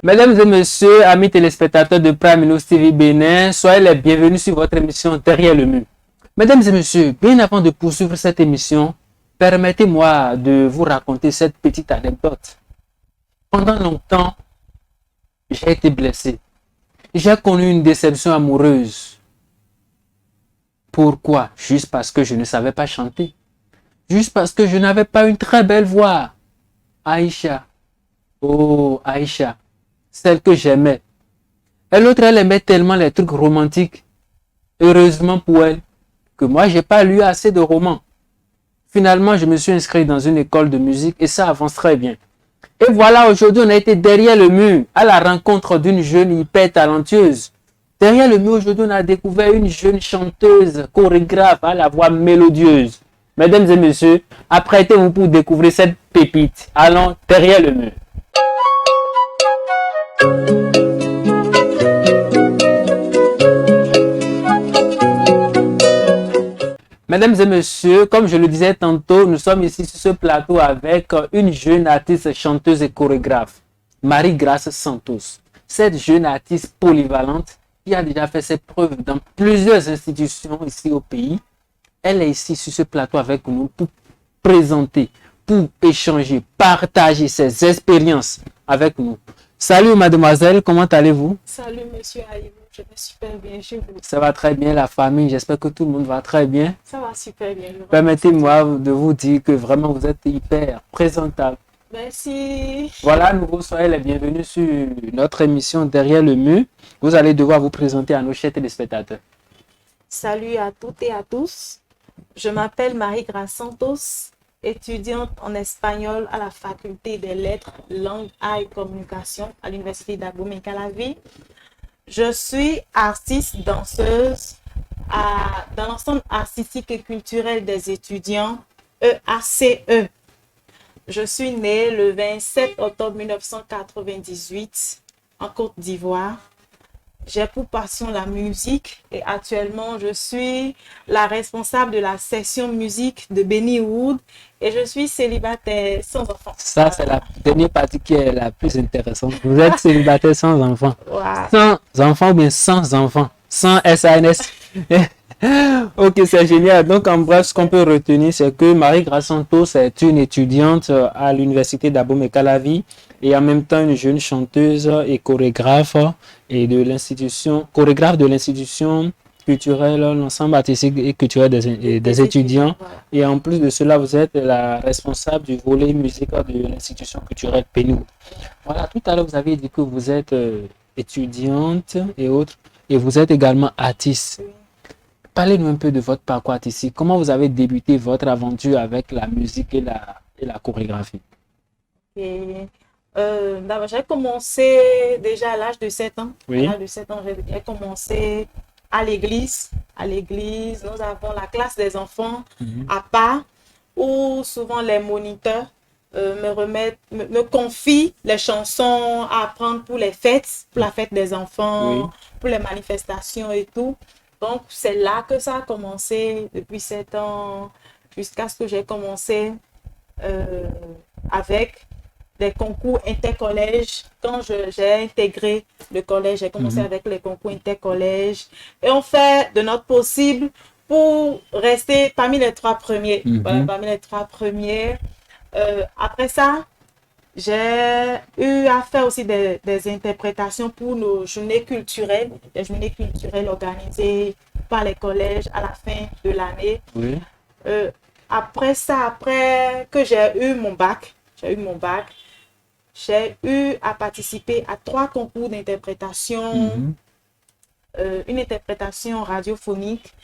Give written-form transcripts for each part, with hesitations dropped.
Mesdames et messieurs, amis téléspectateurs de Prime News TV Bénin, soyez les bienvenus sur votre émission Derrière le mur. Mesdames et messieurs, bien avant de poursuivre cette émission, permettez-moi de vous raconter cette petite anecdote. Pendant longtemps, j'ai été blessé. J'ai connu une déception amoureuse. Pourquoi? Juste parce que je ne savais pas chanter. Juste parce que je n'avais pas une très belle voix. Aïcha. Oh, Aïcha. Celle que j'aimais. Et l'autre, elle aimait tellement les trucs romantiques. Heureusement pour elle, que moi, j'ai pas lu assez de romans. Finalement, je me suis inscrit dans une école de musique et ça avance très bien. Et voilà, aujourd'hui, on a été derrière le mur, à la rencontre d'une jeune hyper talentueuse. Derrière le mur, aujourd'hui, on a découvert une jeune chanteuse, chorégraphe, à la voix mélodieuse. Mesdames et messieurs, apprêtez-vous pour découvrir cette pépite. Allons derrière le mur. Mesdames et messieurs, comme je le disais tantôt, nous sommes ici sur ce plateau avec une jeune artiste, chanteuse et chorégraphe, Marie-Grâce Santos. Cette jeune artiste polyvalente qui a déjà fait ses preuves dans plusieurs institutions ici au pays, elle est ici sur ce plateau avec nous pour présenter, pour échanger, partager ses expériences avec nous. Salut mademoiselle, comment allez-vous? Salut monsieur Aïe, je vais super bien chez vous. Ça va très bien la famille, j'espère que tout le monde va très bien. Ça va super bien. Permettez-moi de vous dire que vraiment vous êtes hyper présentable. Merci. Voilà, nouveau, soyez les bienvenus sur notre émission Derrière le mur. Vous allez devoir vous présenter à nos chers téléspectateurs. Salut à toutes et à tous. Je m'appelle Marie-Grâce Santos, étudiante en espagnol à la faculté des lettres, langue, arts et communication à l'université d'Abomey-Calavi. Je suis artiste, danseuse dans l'ensemble artistique et culturel des étudiants EACE. Je suis née le 27 octobre 1998 en Côte d'Ivoire. J'ai pour passion la musique et actuellement je suis la responsable de la section musique de Bennywood et je suis célibataire sans enfant. Ça, c'est la dernière partie qui est la plus intéressante. Vous êtes célibataire sans enfant. Wow. Sans enfant ou bien sans enfant. Sans SANS. Ok, c'est génial. Donc, en bref, ce qu'on peut retenir, c'est que Marie-Grâce Santos est une étudiante à l'université d'Abomey-Calavi et en même temps une jeune chanteuse et chorégraphe et de l'institution, chorégraphe de l'institution culturelle, l'ensemble artistique et culturel des étudiants. Voilà. Et en plus de cela, vous êtes la responsable du volet musique de l'institution culturelle Bennywood. Voilà, tout à l'heure, vous avez dit que vous êtes étudiante et autres, et vous êtes également artiste. Oui. Parlez-nous un peu de votre parcours artistique. Comment vous avez débuté votre aventure avec la musique et la chorégraphie? Et, d'abord, j'ai commencé déjà à l'âge de 7 ans. Oui. À l'âge de 7 ans, j'ai commencé à l'église. À l'église, nous avons la classe des enfants à part où souvent les moniteurs me confient les chansons à apprendre pour les fêtes, pour la fête des enfants, Oui. pour les manifestations et tout. Donc, c'est là que ça a commencé depuis 7 ans jusqu'à ce que j'ai commencé avec des concours intercollèges. Quand j'ai intégré le collège, j'ai commencé avec les concours intercollèges. Et on fait de notre possible pour rester parmi les 3 premiers. Voilà, parmi les 3 premiers. Après ça, j'ai eu à faire aussi des interprétations pour nos journées culturelles, des journées culturelles organisées par les collèges à la fin de l'année. Oui. Après ça, après que j'ai eu mon bac, j'ai eu à participer à 3 concours d'interprétation, une interprétation radiophonique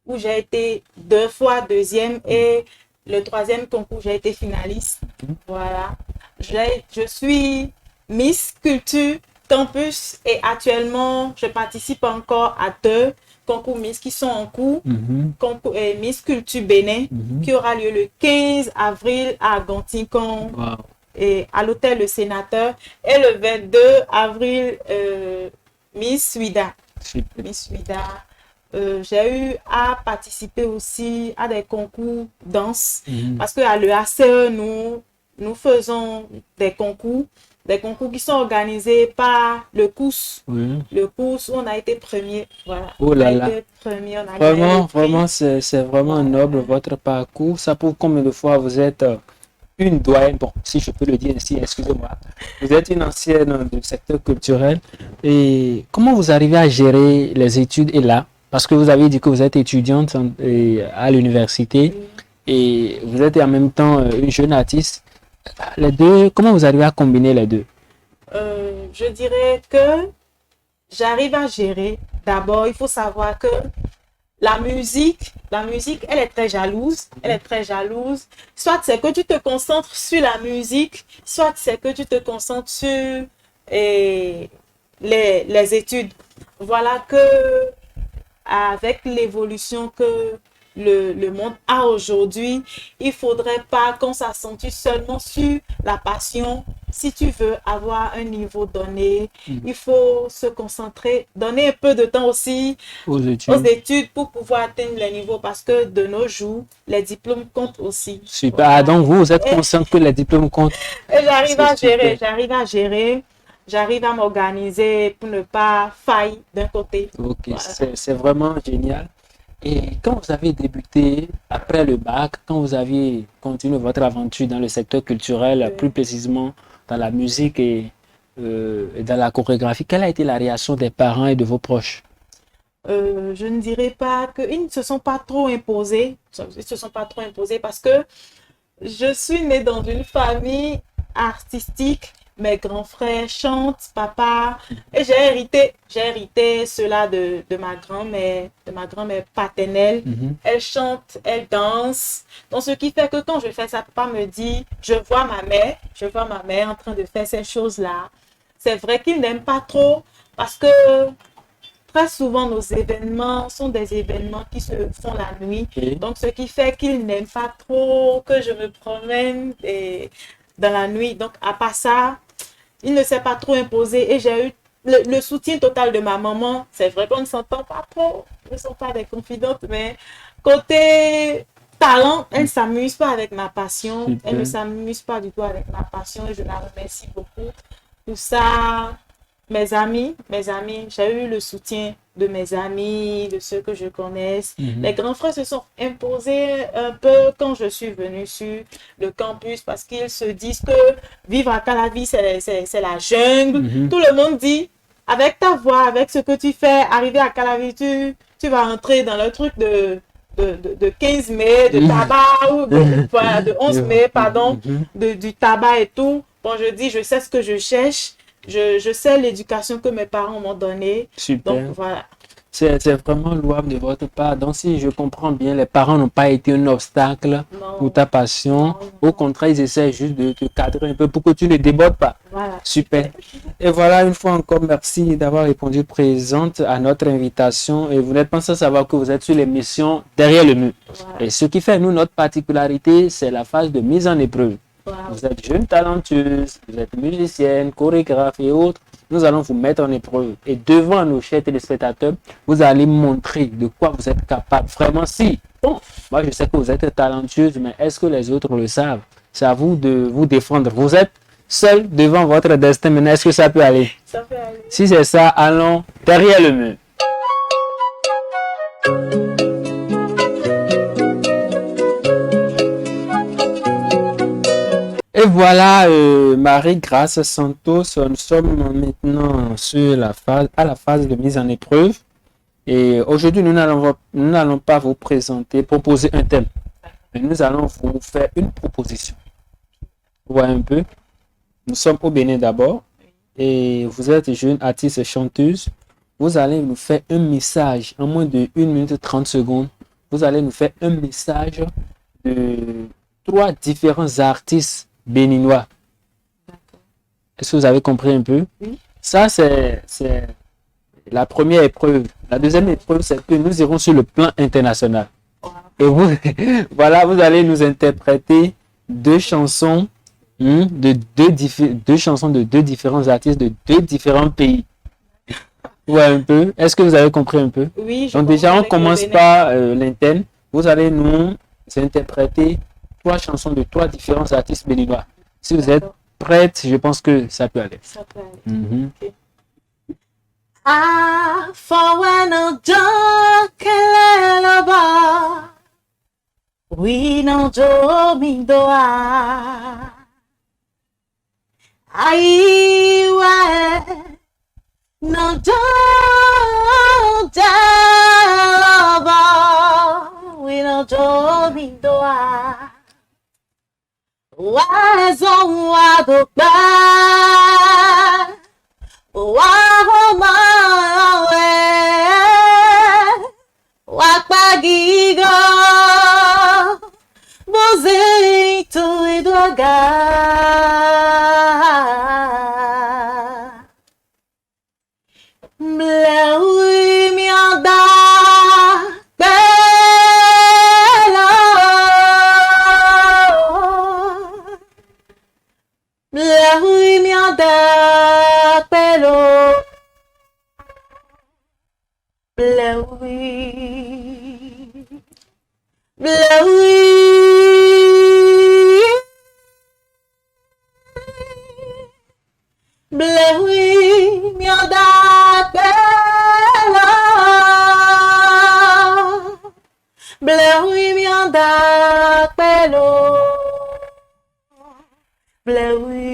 où j'ai été 2 fois deuxième et le 3e concours, j'ai été finaliste. Voilà. Je suis Miss Culture Campus et actuellement, je participe encore à 2 concours Miss qui sont en cours. Concours, Miss Culture Bénin qui aura lieu le 15 avril à Gontincon et à l'hôtel Le Sénateur et le 22 avril Miss Suida. Miss Suida. j'ai eu à participer aussi à des concours danse parce Mhm. qu'à l'EACE, nous faisons des concours qui sont organisés par le COUS. Oui. Le COUS où on a été premier. Voilà, Oh on a là là. été premier, on a gagné le Vraiment, prix. vraiment, c'est vraiment Voilà. noble votre parcours. Ça prouve combien de fois vous êtes une doyenne, bon, si je peux le dire ainsi, excusez-moi. Vous êtes une ancienne du secteur culturel. Et comment vous arrivez à gérer les études et là? Parce que vous avez dit que vous êtes étudiante à l'université Oui. et vous êtes en même temps une jeune artiste. Les deux, comment vous arrivez à combiner les deux? Je dirais que j'arrive à gérer. D'abord, il faut savoir que la musique, elle est très jalouse. Elle est très jalouse. Soit c'est que tu te concentres sur la musique, soit c'est que tu te concentres sur eh, les études. Voilà que avec l'évolution que le monde a aujourd'hui, il ne faudrait pas qu'on s'accentue seulement sur la passion. Si tu veux avoir un niveau donné, il faut se concentrer, donner un peu de temps aussi Aux aux études. études pour pouvoir atteindre les niveaux parce que de nos jours, les diplômes comptent aussi. Super. Ah, Voilà. donc vous êtes Et, conscient que les diplômes comptent. et C'est super. j'arrive à m'organiser pour ne pas faillir d'un côté. Ok, Voilà. c'est vraiment génial. Et quand vous avez débuté après le bac, quand vous aviez continué votre aventure dans le secteur culturel, plus Euh, précisément dans la musique et dans la chorégraphie, quelle a été la réaction des parents et de vos proches? je ne dirais pas qu'ils ne se sont pas trop imposés. Ils se sont pas trop imposés parce que je suis née dans une famille artistique. Mes grands frères chantent, papa, et j'ai hérité cela de ma grand-mère paternelle. Mhm. Elle chante, elle danse. Donc, ce qui fait que quand je fais ça, papa me dit, je vois ma mère en train de faire ces choses-là. C'est vrai qu'il n'aime pas trop parce que très souvent, nos événements sont des événements qui se font la nuit. Et Donc, ce qui fait qu'ils n'aiment pas trop que je me promène dans la nuit. Donc, à part ça, il ne s'est pas trop imposé et j'ai eu le soutien total de ma maman. C'est vrai qu'on ne s'entend pas trop, ne sont pas des confidentes, mais côté talent, elle ne s'amuse pas avec ma passion. Elle ne super. s'amuse pas du tout avec ma passion et je la remercie beaucoup pour ça. Mes amis, j'ai eu le soutien de mes amis, de ceux que je connaisse. Mhm. Les grands frères se sont imposés un peu quand je suis venue sur le campus parce qu'ils se disent que vivre à Calavi, c'est la jungle. Mhm. Tout le monde dit, avec ta voix, avec ce que tu fais, arriver à Calavi, tu vas entrer dans le truc de 15 mai, de tabac, ou voilà, de 11 mai, pardon, Mhm. du tabac et tout. Bon, je dis, je sais ce que je cherche. Je sais l'éducation que mes parents m'ont donnée. Donc, Super. voilà. C'est vraiment louable de votre part. Donc, si je comprends bien, les parents n'ont pas été un obstacle Non, pour ta passion. non, Au non. contraire, ils essaient juste de te cadrer un peu pour que tu ne débordes pas. Voilà. Super. Et voilà, une fois encore, merci d'avoir répondu présente à notre invitation. Et vous n'êtes pas sans savoir que vous êtes sur l'émission Derrière le mur. Voilà. Et ce qui fait, nous, notre particularité, c'est la phase de mise en épreuve. Voilà. Vous êtes jeune talentueuse, vous êtes musicienne, chorégraphe et autres. Nous allons vous mettre en épreuve. Et devant nos chers téléspectateurs, vous allez montrer de quoi vous êtes capable. Vraiment, si. Bon, moi, je sais que vous êtes talentueuse, mais est-ce que les autres le savent? C'est à vous de vous défendre. Vous êtes seul devant votre destin. Maintenant, est-ce que ça peut aller? Ça fait aller. Si c'est ça, allons derrière le mur. Et voilà, Marie-Grâce Santos, nous sommes maintenant sur à la phase de mise en épreuve. Et aujourd'hui, nous n'allons pas vous proposer un thème, mais nous allons vous faire une proposition. Vous voyez un peu, nous sommes au Bénin d'abord, et vous êtes jeune artiste chanteuse. Vous allez nous faire un message en moins de 1 minute 30 secondes. Vous allez nous faire un message de 3 différents artistes béninois. Est-ce que vous avez compris un peu? Oui. Ça, c'est la première épreuve. La deuxième épreuve, c'est que nous irons sur le plan international. Voilà. Et vous, voilà, vous allez nous interpréter 2 chansons, deux chansons de 2 différents artistes de 2 différents pays. Ouais, un peu. Est-ce que vous avez compris un peu? Oui, je Donc déjà, comprends on avec le commence Bénin. par l'interne. Vous allez nous interpréter 3 chansons de 3 différents artistes béninois. Si vous êtes D'accord, prête, je pense que ça peut aller. ça peut aller. Mhm. Ok. Afọwẹ́nàjọ́ kẹlẹ́ lọ́bọ̀, wínàjọ́ mi dọ́à. Àyíwá ẹ̀ nàjọ́ jẹ́ lọ́bọ̀, wínàjọ́ mi dọ́à. Wá ẹ̀zọ́ wá dọ̀gbà. Wahomawe Wapagigo Bozito Eduaga Mleui mianda Belo Mleui mianda Belo Blowy, blowy, blowy, miada bella, blowy, miada bello, blowy.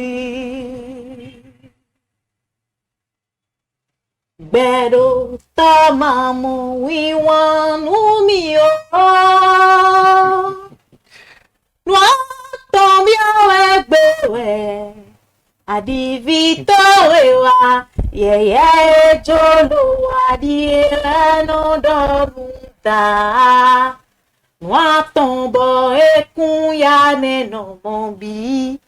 Bero tamamu wiwanu mio Nwa tombio egbewe Adivito ewa Yeye jolo adielano domuta Nwa tombo ekun ya neno mombi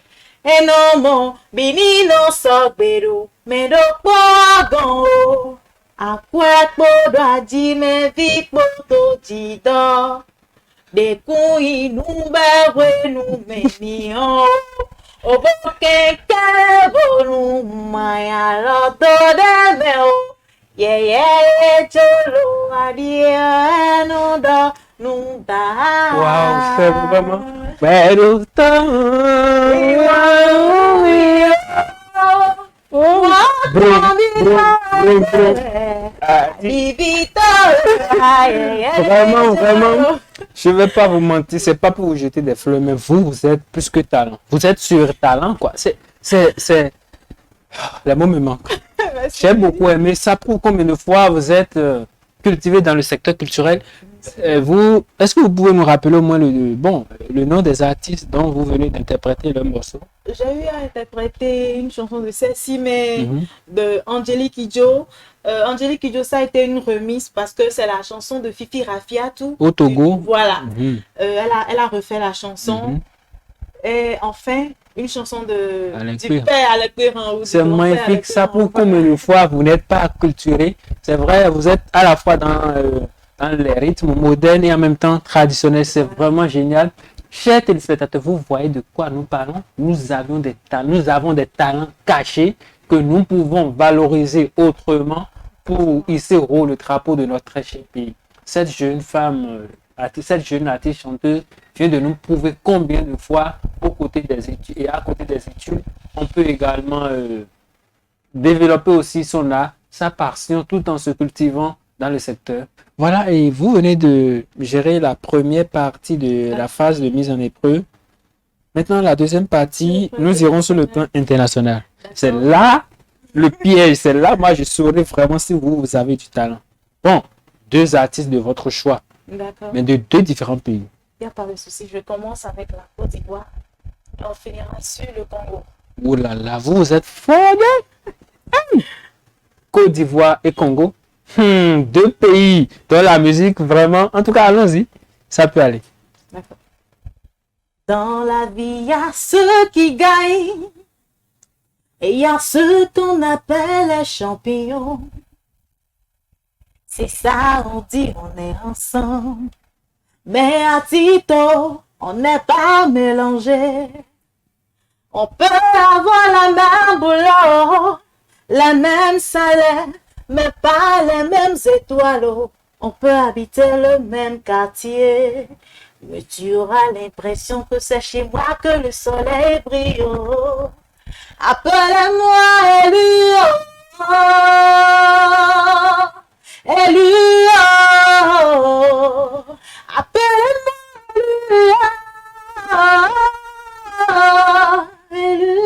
Enomo binino sogbero Medopo agan o Akwepodo ajime vipo to jido Dekun inu bewenu meniyan Obo keke bonu maya lodo deme o Yeye jolo adie eno do nunta Waouh, c'est vraiment. Pero Brum, brum, brum. Vraiment, vraiment, je ne vais pas vous mentir, c'est pas pour vous jeter des fleurs, mais vous êtes plus que talent. Vous êtes sur talent, quoi. Les mots me manquent. J'ai beaucoup aimé. Ça prouve combien de fois vous êtes cultivé dans le secteur culturel. Est-ce que vous pouvez nous rappeler au moins le nom des artistes dont vous venez d'interpréter le morceau? J'ai eu à interpréter une chanson de Ceci, mais de Angélique Kidjo. Angélique Kidjo, ça a été une remise parce que c'est la chanson de Fifi Rafiatou. Au Togo. Voilà. Elle a refait la chanson. Et enfin, une chanson du père Alec Perrin. C'est magnifique. Ça prouve combien de fois vous n'êtes pas acculturé. C'est vrai, vous êtes à la fois dans les rythmes modernes et en même temps traditionnels. C'est vraiment génial. Chers téléspectateurs, vous voyez de quoi nous parlons. Nous avons des talents cachés que nous pouvons valoriser autrement pour hisser au haut le drapeau de notre très cher pays. Cette jeune femme, cette jeune artiste chanteuse vient de nous prouver combien de fois, aux côtés des études et à côté des études, on peut également développer aussi son art, sa passion, tout en se cultivant dans le secteur. Voilà, et vous venez de gérer la première partie de la phase de mise en épreuve. Maintenant, la deuxième partie, nous irons sur le plan international. C'est là le piège. C'est là, moi, je saurai vraiment si vous avez du talent. Bon, 2 artistes de votre choix, mais de 2 différents pays. Il n'y a pas de souci. Je commence avec la Côte d'Ivoire. Et on finira sur le Congo. Oh là là, vous êtes fort, Côte d'Ivoire et Congo. 2 pays dans la musique, vraiment. En tout cas, allons-y. Ça peut aller. D'accord. Dans la vie, il y a ceux qui gagnent. Et il y a ceux qu'on appelle les champions. C'est ça, on dit, on est ensemble. Mais à Tito, on n'est pas mélangé. On peut avoir la même boulot, la même salaire, mais pas les mêmes étoiles. On peut habiter le même quartier, mais tu auras l'impression que c'est chez moi que le soleil brille. Appelle-moi Élu, Élu, appelle-moi Élu,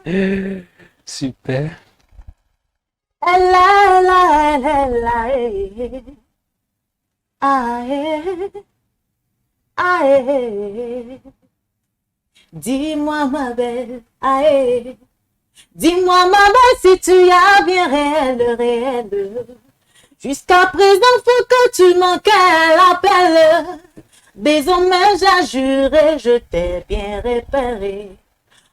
Élu. Super. Dis-moi ma belle, aïe. Dis-moi ma belle si tu as bien réel. Jusqu'à présent faut que tu manquais l'appel. Désormais j'ai juré, je t'ai bien repéré.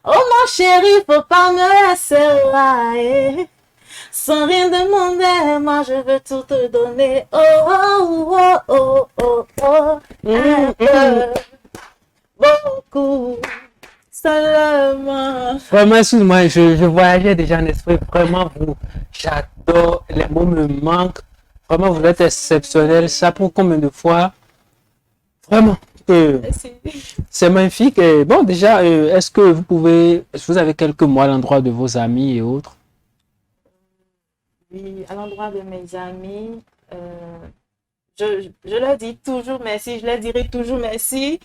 Oh ma chérie, faut pas me laisser aïe. Sans rien demander, moi je veux tout te donner. Oh, oh, oh, oh, oh, oh. Un peu, beaucoup, seulement. Vraiment, excuse-moi, je voyageais déjà en esprit. Vraiment, vous, j'adore. Les mots me manquent. Vraiment, vous êtes exceptionnel. Ça pour combien de fois? Vraiment. C'est magnifique. Et bon, déjà, est-ce que vous avez quelques mots à l'endroit de vos amis et autres? Oui, à l'endroit de mes amis, je leur dis toujours merci, je leur dirai toujours merci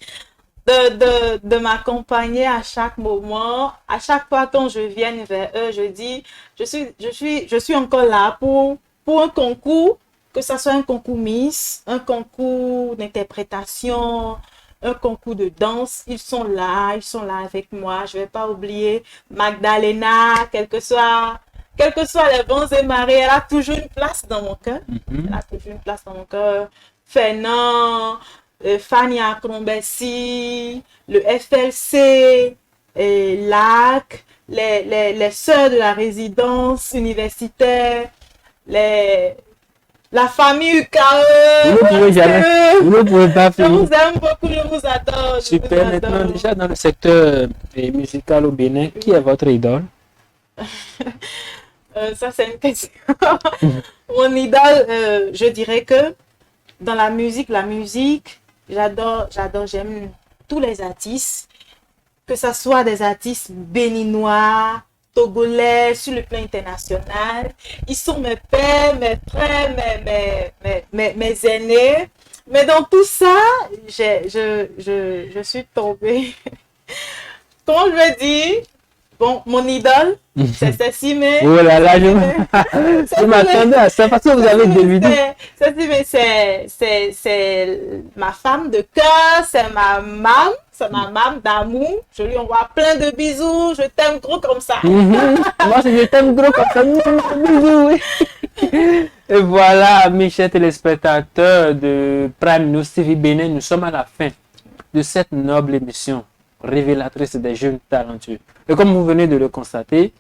de m'accompagner à chaque moment. À chaque fois quand je viens vers eux, je dis, je suis encore là pour un concours, que ce soit un concours Miss, un concours d'interprétation, un concours de danse. Ils sont là avec moi. Je ne vais pas oublier Magdalena, quel que soit les bons et marées, elle a toujours une place dans mon cœur. Elle a toujours une place dans mon cœur. Fernand, Fanny Akrombessi, le FLC, LAC, les sœurs de la résidence universitaire, la famille UKE. Vous ne pouvez pas Je vous aime beaucoup, je vous adore. Super, maintenant déjà dans le secteur musical au Bénin, qui est votre idole? Ça c'est une question. Mon idole, je dirais que dans la musique, j'adore, j'aime tous les artistes, que ce soit des artistes béninois, togolais, sur le plan international. Ils sont mes pères, mes frères, mes aînés. Mais dans tout ça, je suis tombée. Comment je me dis? Bon, mon idole, c'est Cécile. Oh là là, je m'attendais à ça parce que vous avez deviné. C'est ma femme de cœur, c'est ma maman d'amour. Je lui envoie plein de bisous, je t'aime gros comme ça. Moi, je t'aime gros comme ça. Bisous, oui. Et voilà, mes chers téléspectateurs de Prime News TV Bénin, nous sommes à la fin de cette noble émission révélatrice des jeunes talentueux. Et comme vous venez de le constater,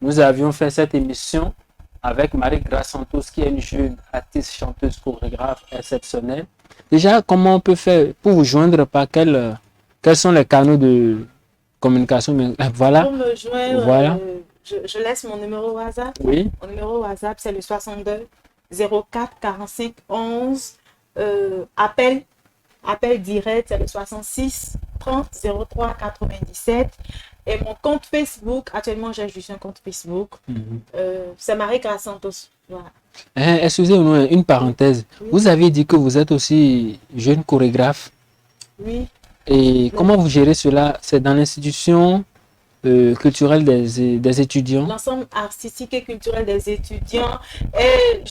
nous avions fait cette émission avec Marie-Grace Santos, qui est une jeune artiste, chanteuse, chorégraphe exceptionnelle. Déjà, comment on peut faire pour vous joindre? Par quels sont les canaux de communication? Voilà. Pour me joindre, voilà. Je laisse mon numéro WhatsApp. Oui. Mon numéro WhatsApp, c'est le 62 04 45 11. Appel direct, c'est le 66 30 03 97. Et mon compte Facebook, actuellement j'ai juste un compte Facebook, c'est Marie-Grace Santos. Voilà. Excusez-moi, une parenthèse. Oui. Vous avez dit que vous êtes aussi jeune chorégraphe. Oui. Et comment vous gérez cela? C'est dans l'institution culturelle des étudiants? L'ensemble artistique et culturel des étudiants. Et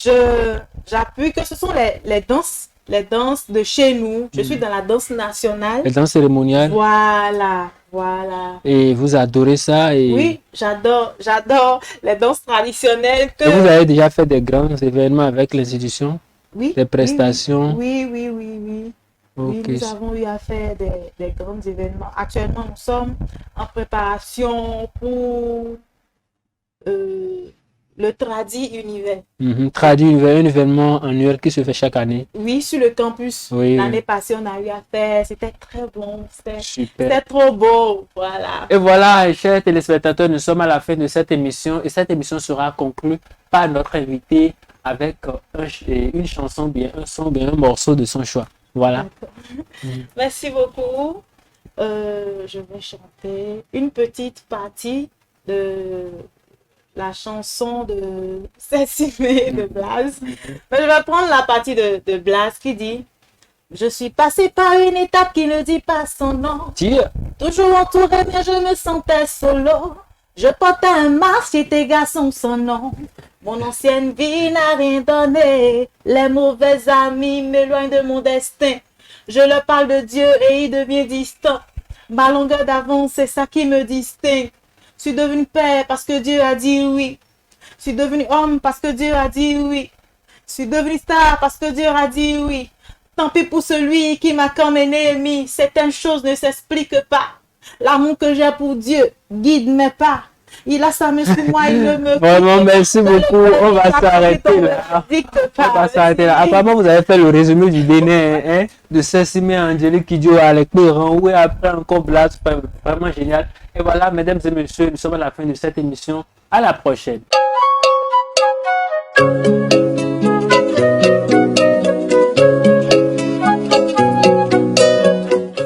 j'appuie que ce sont les danses de chez nous. Je suis dans la danse nationale. Les danses cérémoniales? Voilà. Et vous adorez ça? Oui, j'adore les danses traditionnelles. Et vous avez déjà fait des grands événements avec l'institution? Oui. Des prestations? Oui. Okay. Oui, nous avons eu à faire des grands événements. Actuellement, nous sommes en préparation pour le Tradi Univers. Traduit un événement annuel qui se fait chaque année. Oui, sur le campus. Oui, L'année oui. passée, on a eu à faire. C'était très bon. Super. C'était trop beau. Voilà. Et voilà, chers téléspectateurs, nous sommes à la fin de cette émission et cette émission sera conclue par notre invité avec une chanson bien, un son bien, un morceau de son choix. Voilà. Merci beaucoup. Je vais chanter une petite partie de la chanson de Cécile de Blas. Mais je vais prendre la partie de Blas qui dit: je suis passé par une étape qui ne dit pas son nom. Toujours entouré, mais je me sentais solo. Je portais un masque, j'étais garçon sans nom. Mon ancienne vie n'a rien donné. Les mauvais amis m'éloignent de mon destin. Je leur parle de Dieu et il devient distant. Ma longueur d'avance, c'est ça qui me distingue. Je suis devenu père parce que Dieu a dit oui. Je suis devenu homme parce que Dieu a dit oui. Je suis devenu star parce que Dieu a dit oui. Tant pis pour celui qui m'a comme un ennemi. Certaines choses ne s'expliquent pas. L'amour que j'ai pour Dieu guide mes pas. Il a sa main sur moi, il ne me... Vraiment, merci beaucoup. On va s'arrêter là. On va s'arrêter là. Apparemment, vous avez fait le résumé du Bénin, hein, de Cécile Angélique Kidjo avec Péran, où après encore Blas, vraiment génial. Et voilà, mesdames et messieurs, nous sommes à la fin de cette émission. À la prochaine.